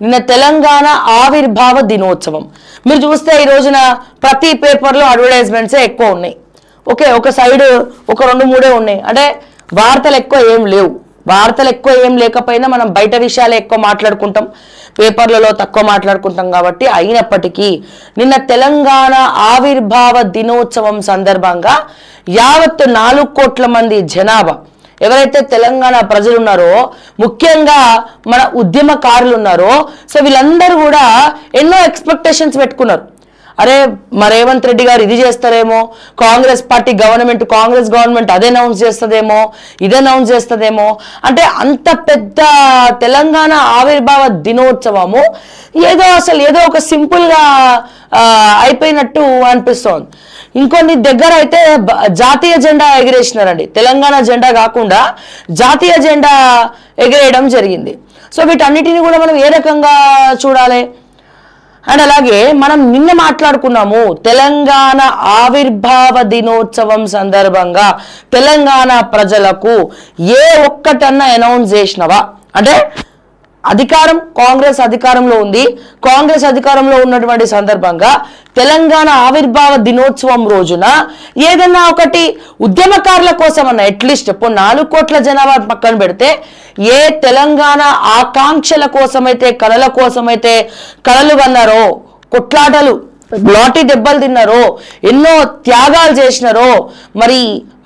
నిన్న తెలంగాణ ఆవిర్భావ దినోత్సవం. మీరు చూస్తే ఈ రోజున ప్రతి పేపర్లో అడ్వర్టైజ్మెంట్సే ఎక్కువ ఉన్నాయి. ఓకే, ఒక సైడ్ ఒక 2-3 ఉన్నాయి. అంటే వార్తలు ఎక్కువ ఏం లేవు. వార్తలు ఎక్కువ ఏం లేకపోయినా మనం బయట విషయాలే ఎక్కువ మాట్లాడుకుంటాం, పేపర్లలో తక్కువ మాట్లాడుకుంటాం. కాబట్టి అయినప్పటికీ నిన్న తెలంగాణ ఆవిర్భావ దినోత్సవం సందర్భంగా యావత్తు 4 కోట్ల మంది జనాభా ఎవరైతే తెలంగాణ ప్రజలు ఉన్నారో, ముఖ్యంగా మన ఉద్యమకారులు ఉన్నారో, సో వీళ్ళందరూ కూడా ఎన్నో ఎక్స్పెక్టేషన్స్ పెట్టుకున్నారు. అరే మా రేవంత్ రెడ్డి గారు ఇది చేస్తారేమో, Congress party government, Congress government అదే అనౌన్స్ చేస్తుందేమో, ఇదే అనౌన్స్ చేస్తుందేమో. అంటే అంత పెద్ద తెలంగాణ ఆవిర్భావ దినోత్సవము ఏదో ఒక సింపుల్గా అయిపోయినట్టు అనిపిస్తోంది. ఇంకొన్ని దగ్గర అయితే జాతీయ జెండా ఎగిరేసినారండి. తెలంగాణ జెండా కాకుండా జాతీయ జెండా ఎగిరేయడం జరిగింది. సో వీటన్నిటిని కూడా మనం ఏ రకంగా చూడాలి? అండ్ అలాగే మనం నిన్న మాట్లాడుకున్నాము, తెలంగాణ ఆవిర్భావ దినోత్సవం సందర్భంగా తెలంగాణ ప్రజలకు ఏ ఒక్కటన్నా అనౌన్స్ చేసినవా? అంటే అధికారం కాంగ్రెస్ అధికారంలో ఉంది. కాంగ్రెస్ అధికారంలో ఉన్నటువంటి సందర్భంగా తెలంగాణ ఆవిర్భావ దినోత్సవం రోజున ఏదన్నా ఒకటి ఉద్యమకారుల కోసం అన్న అట్లీస్ట్ 4 కోట్ల జనాభా పక్కన పెడితే ఏ తెలంగాణ ఆకాంక్షల కోసమైతే, కళల కోసమైతే కళలు కన్నారో, కొట్లాటలు లాటి దెబ్బలు తిన్నారో, ఎన్నో త్యాగాలు చేసినారో, మరి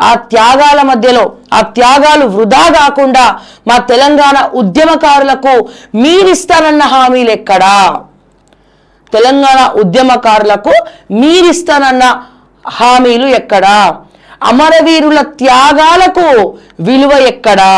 ఆ త్యాగాల మధ్యలో ఆ త్యాగాలు వృధా కాకుండా మా తెలంగాణ ఉద్యమకారులకు మీరిస్తానన్న హామీలు ఎక్కడా? తెలంగాణ ఉద్యమకారులకు మీరిస్తానన్న హామీలు ఎక్కడా? అమరవీరుల త్యాగాలకు విలువ ఎక్కడా?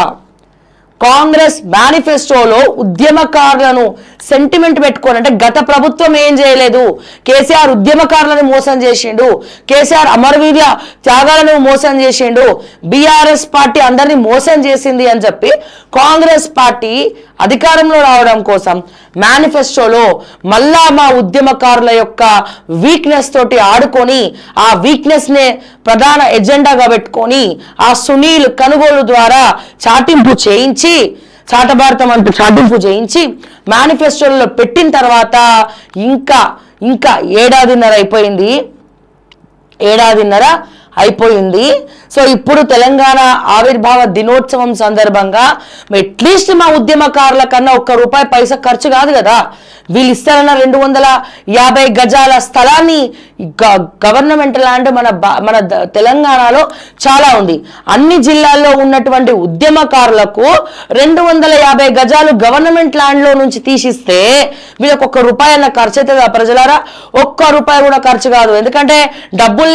కాంగ్రెస్ మేనిఫెస్టోలో ఉద్యమకారులను సెంటిమెంట్ పెట్టుకొని, అంటే గత ప్రభుత్వం ఏం చేయలేదు, కేసీఆర్ ఉద్యమకారులను మోసం చేసిండు, కేసీఆర్ అమరవీరుల త్యాగాలను మోసం చేసిండు, బీఆర్ఎస్ పార్టీ అందరినీ మోసం చేసింది అని చెప్పి కాంగ్రెస్ పార్టీ అధికారంలో రావడం కోసం మేనిఫెస్టోలో మళ్ళా మా ఉద్యమకారుల యొక్క వీక్నెస్ తోటి ఆడుకొని, ఆ వీక్నెస్ నే ప్రధాన ఎజెండాగా పెట్టుకొని ఆ సునీల్ కొనుగోలు ద్వారా చాటింపు చేయించి, చాటభారతం అంటూ చాటింపు చేయించి మేనిఫెస్టోలో పెట్టిన తర్వాత ఇంకా ఏడాదిన్నర అయిపోయింది. సో ఇప్పుడు తెలంగాణ ఆవిర్భావ దినోత్సవం సందర్భంగా అట్లీస్ట్ మా ఉద్యమకారుల కన్నా ₹1 ఖర్చు కాదు కదా. వీళ్ళు ఇస్తారన్న 250 గజాల స్థలాన్ని, గవర్నమెంట్ ల్యాండ్ మన తెలంగాణలో చాలా ఉంది. అన్ని జిల్లాల్లో ఉన్నటువంటి ఉద్యమకారులకు 250 గజాలు గవర్నమెంట్ ల్యాండ్లో నుంచి తీసిస్తే వీళ్ళకి ₹1 అన్న ఖర్చు అవుతుందా ప్రజలారా? ₹1 కూడా ఖర్చు కాదు. ఎందుకంటే డబ్బులు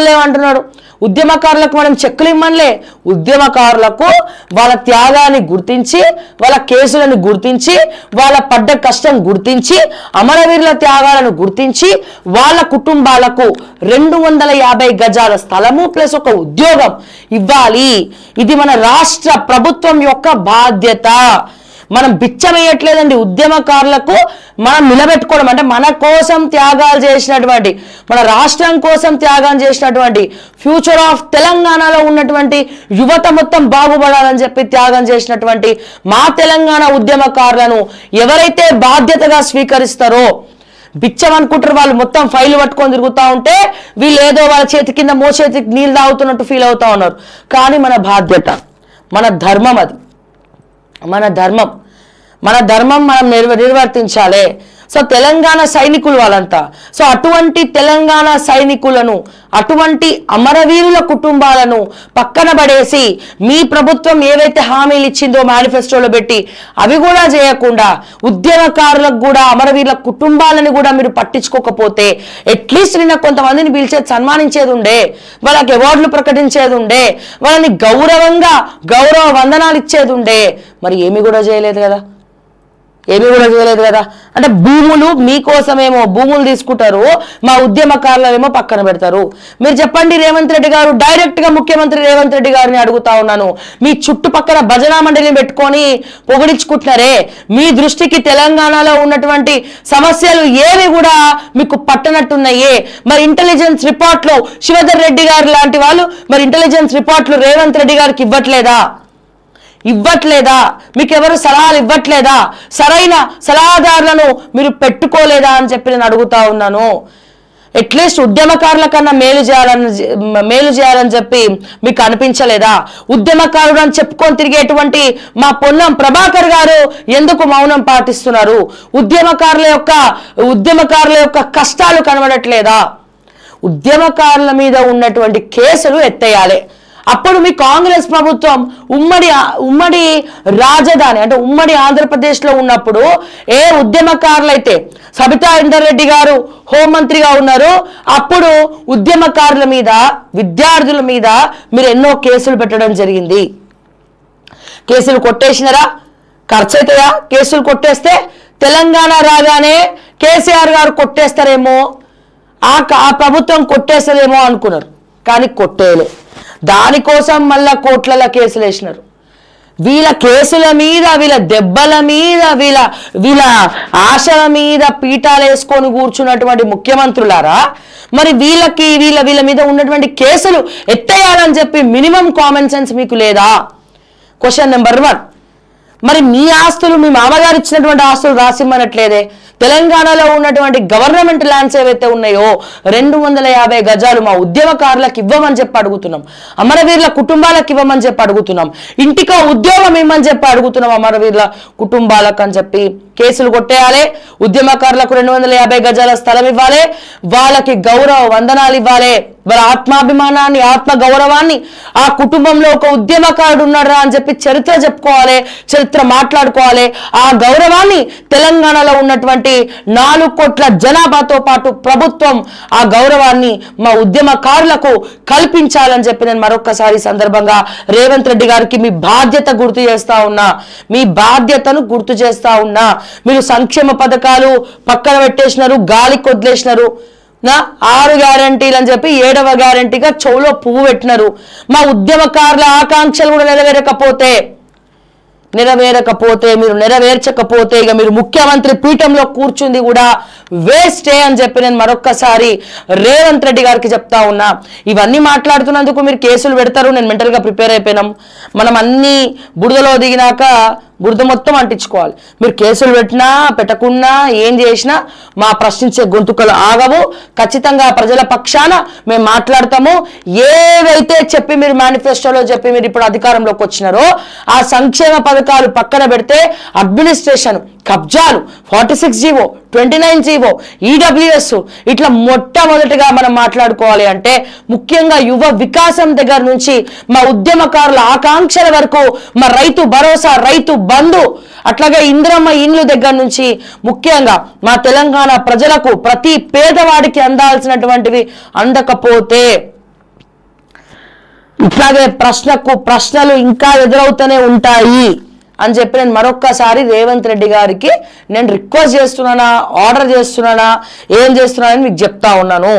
లేవు అంటున్నాడు. ఉద్యమకారులకు మనం చెక్కులు ఇమ్మనిలే, ఉద్యమకారులకు వాళ్ళ త్యాగాన్ని గుర్తించి, వాళ్ళ కేసులను గుర్తించి, వాళ్ళ పడ్డ కష్టం గుర్తించి, అమరవీరుల త్యాగాలను గుర్తించి వాళ్ళ కుటుంబాలకు 250 గజాల స్థలము ప్లస్ ఒక ఉద్యోగం ఇవ్వాలి. ఇది మన రాష్ట్ర ప్రభుత్వం యొక్క బాధ్యత. మనం బిచ్చమేయట్లేదండి. ఉద్యమకారులకు మనం నిలబెట్టుకోవడం అంటే మన కోసం త్యాగాలు చేసినటువంటి, మన రాష్ట్రం కోసం త్యాగం చేసినటువంటి, ఫ్యూచర్ ఆఫ్ తెలంగాణలో ఉన్నటువంటి యువత మొత్తం బాగుపడాలని చెప్పి త్యాగం చేసినటువంటి మా తెలంగాణ ఉద్యమకారులను ఎవరైతే బాధ్యతగా స్వీకరిస్తారో, బిచ్చం అనుకుంటారు వాళ్ళు, మొత్తం ఫైల్ పట్టుకొని తిరుగుతూ ఉంటే వీళ్ళు ఏదో వాళ్ళ చేతి కింద మోచేతికి నీళ్ళు తాగుతున్నట్టు ఫీల్ అవుతా ఉన్నారు. కానీ మన బాధ్యత, మన ధర్మం, అది మన ధర్మం మనం నిర్వర్తించాలి. సో తెలంగాణ సైనికులు వాళ్ళంతా. సో అటువంటి తెలంగాణ సైనికులను, అటువంటి అమరవీరుల కుటుంబాలను పక్కన పడేసి మీ ప్రభుత్వం ఏవైతే హామీలు ఇచ్చిందో మేనిఫెస్టోలో పెట్టి అవి కూడా చేయకుండా ఉద్యమకారులకు కూడా, అమరవీరుల కుటుంబాలను కూడా మీరు పట్టించుకోకపోతే అట్లీస్ట్ నిన్న కొంతమందిని పిలిచేది సన్మానించేది ఉండే, వాళ్ళకి అవార్డులు ప్రకటించేది ఉండే, వాళ్ళని గౌరవ వందనాలు ఇచ్చేది ఉండే. మరి ఏమీ కూడా చేయలేదు కదా. అంటే భూములు మీకోసమేమో భూములు తీసుకుంటారు, మా ఉద్యమకారులమేమో పక్కన పెడతారు. మీరు చెప్పండి రేవంత్ రెడ్డి గారు, డైరెక్ట్ గా ముఖ్యమంత్రి రేవంత్ రెడ్డి గారిని అడుగుతా ఉన్నాను, మీ చుట్టుపక్కల భజనా మండలిని పెట్టుకొని పొగిడించుకుంటున్నారే, మీ దృష్టికి తెలంగాణలో ఉన్నటువంటి సమస్యలు ఏవి కూడా మీకు పట్టనట్టున్నాయే? మరి ఇంటెలిజెన్స్ రిపోర్ట్లు శివధర్ రెడ్డి గారు లాంటి వాళ్ళు మరి ఇంటెలిజెన్స్ రిపోర్ట్లు రేవంత్ రెడ్డి గారికి ఇవ్వట్లేదా? ఇవ్వట్లేదా? మీకు ఎవరు సలహాలు ఇవ్వట్లేదా? సరైన సలహాదారులను మీరు పెట్టుకోలేదా అని చెప్పి నేను అడుగుతా ఉన్నాను. అట్లీస్ట్ ఉద్యమకారుల కన్నా మేలు చేయాలని చెప్పి మీకు అనిపించలేదా? ఉద్యమకారుడు అని చెప్పుకొని తిరిగేటువంటి మా పొన్నం ప్రభాకర్ గారు ఎందుకు మౌనం పాటిస్తున్నారు? ఉద్యమకారుల యొక్క కష్టాలు కనబడట్లేదా? ఉద్యమకారుల మీద ఉన్నటువంటి కేసులు ఎత్తేయాలి. అప్పుడు మీ కాంగ్రెస్ ప్రభుత్వం ఉమ్మడి రాజధాని అంటే ఉమ్మడి ఆంధ్రప్రదేశ్లో ఉన్నప్పుడు ఏ ఉద్యమకారులైతే సబితా ఇంద్రారెడ్డి గారు హోంమంత్రిగా ఉన్నారు, అప్పుడు ఉద్యమకారుల మీద విద్యార్థుల మీద మీరు ఎన్నో కేసులు పెట్టడం జరిగింది. కేసులు కొట్టేసినారా? ఖర్చు అవుతాయా? కేసులు కొట్టేస్తే తెలంగాణ రాగానే కేసీఆర్ గారు కొట్టేస్తారేమో, ఆ ప్రభుత్వం కొట్టేస్తారేమో అనుకున్నారు, కానీ కొట్టేయలే. దానికోసం మళ్ళా కోట్ల కేసులు వేసినారు. వీళ్ళ కేసుల మీద, వీళ్ళ దెబ్బల మీద, వీళ్ళ ఆశల మీద పీఠాలు వేసుకొని కూర్చున్నటువంటి ముఖ్యమంత్రులారా, మరి వీళ్ళ మీద ఉన్నటువంటి కేసులు ఎత్తేయాలని చెప్పి మినిమం కామన్ సెన్స్ మీకు లేదా? Question number 1. మరి మీ ఆస్తులు, మీ మామగారు ఇచ్చినటువంటి ఆస్తులు రాసిమ్మనట్లేదే. తెలంగాణలో ఉన్నటువంటి గవర్నమెంట్ ల్యాండ్స్ ఏవైతే ఉన్నాయో 250 గజాలు మా ఉద్యమకారులకు ఇవ్వమని చెప్పి అడుగుతున్నాం. అమరవీరుల కుటుంబాలకు ఇవ్వమని చెప్పి అడుగుతున్నాం. ఇంటికో ఉద్యోగం ఇవ్వమని చెప్పి అడుగుతున్నాం అమరవీరుల కుటుంబాలకు అని చెప్పి. కేసులు కొట్టేయాలి. ఉద్యమకారులకు 250 గజాల స్థలం ఇవ్వాలి. వాళ్ళకి గౌరవ వందనాలు ఇవ్వాలి. వాళ్ళ ఆత్మాభిమానాన్ని, ఆత్మ గౌరవాన్ని, ఆ కుటుంబంలో ఒక ఉద్యమకారుడు ఉన్నారా అని చెప్పి చరిత్ర చెప్పుకోవాలి, చరిత్ర మాట్లాడుకోవాలి. ఆ గౌరవాన్ని తెలంగాణలో ఉన్నటువంటి 4 కోట్ల జనాభాతో పాటు ప్రభుత్వం ఆ గౌరవాన్ని మా ఉద్యమకారులకు కల్పించాలని చెప్పి నేను మరొకసారి సందర్భంగా రేవంత్ రెడ్డి గారికి మీ బాధ్యతను గుర్తు చేస్తా ఉన్నా. మీరు సంక్షేమ పథకాలు పక్కన పెట్టేసినారు, గాలికి వదిలేసినారు. 6 గ్యారంటీలు అని చెప్పి 7వ గ్యారంటీగా చెవులో పువ్వు పెట్టినారు. మా ఉద్యమకారుల ఆకాంక్షలు కూడా మీరు నెరవేర్చకపోతే ఇక మీరు ముఖ్యమంత్రి పీఠంలో కూర్చుంది కూడా వేస్టే అని చెప్పి నేను మరొక్కసారి రేవంత్ రెడ్డి గారికి చెప్తా ఉన్నా. ఇవన్నీ మాట్లాడుతున్నందుకు మీరు కేసులు పెడతారు, నేను మెంటల్గా ప్రిపేర్ అయిపోయినాం. మనం అన్ని బురదలో దిగినాక బురద మొత్తం అంటించుకోవాలి. మీరు కేసులు పెట్టినా పెట్టకున్నా ఏం చేసినా మా ప్రశ్నించే గొంతుకలు ఆగవు. ఖచ్చితంగా ప్రజల పక్షాన మేము మాట్లాడతాము. ఏవైతే చెప్పి మీరు మేనిఫెస్టోలో చెప్పి మీరు ఇప్పుడు అధికారంలోకి వచ్చినారో ఆ సంక్షేమ పథకాలు పక్కన పెడితే అడ్మినిస్ట్రేషన్, కబ్జాలు, 46 జీవో, 29 జీవో, ఈడబ్ల్యూఎస్, ఇట్లా మొట్టమొదటిగా మనం మాట్లాడుకోవాలి అంటే ముఖ్యంగా యువ వికాసం దగ్గర నుంచి మా ఉద్యమకారుల ఆకాంక్షల వరకు, మా రైతు భరోసా, రైతు బంధు, అట్లాగే ఇందిరమ్మ ఇండ్లు దగ్గర నుంచి ముఖ్యంగా మా తెలంగాణ ప్రజలకు ప్రతి పేదవాడికి అందాల్సినటువంటివి అందకపోతే ఇట్లాగే ప్రశ్నలు ఇంకా ఎదురవుతూనే ఉంటాయి అని చెప్పి నేను మరొక్కసారి రేవంత్ రెడ్డి గారికి నేను రిక్వెస్ట్ చేస్తున్నానా, ఆర్డర్ చేస్తున్నానా, ఏం చేస్తున్నానని మీకు చెప్తా ఉన్నాను.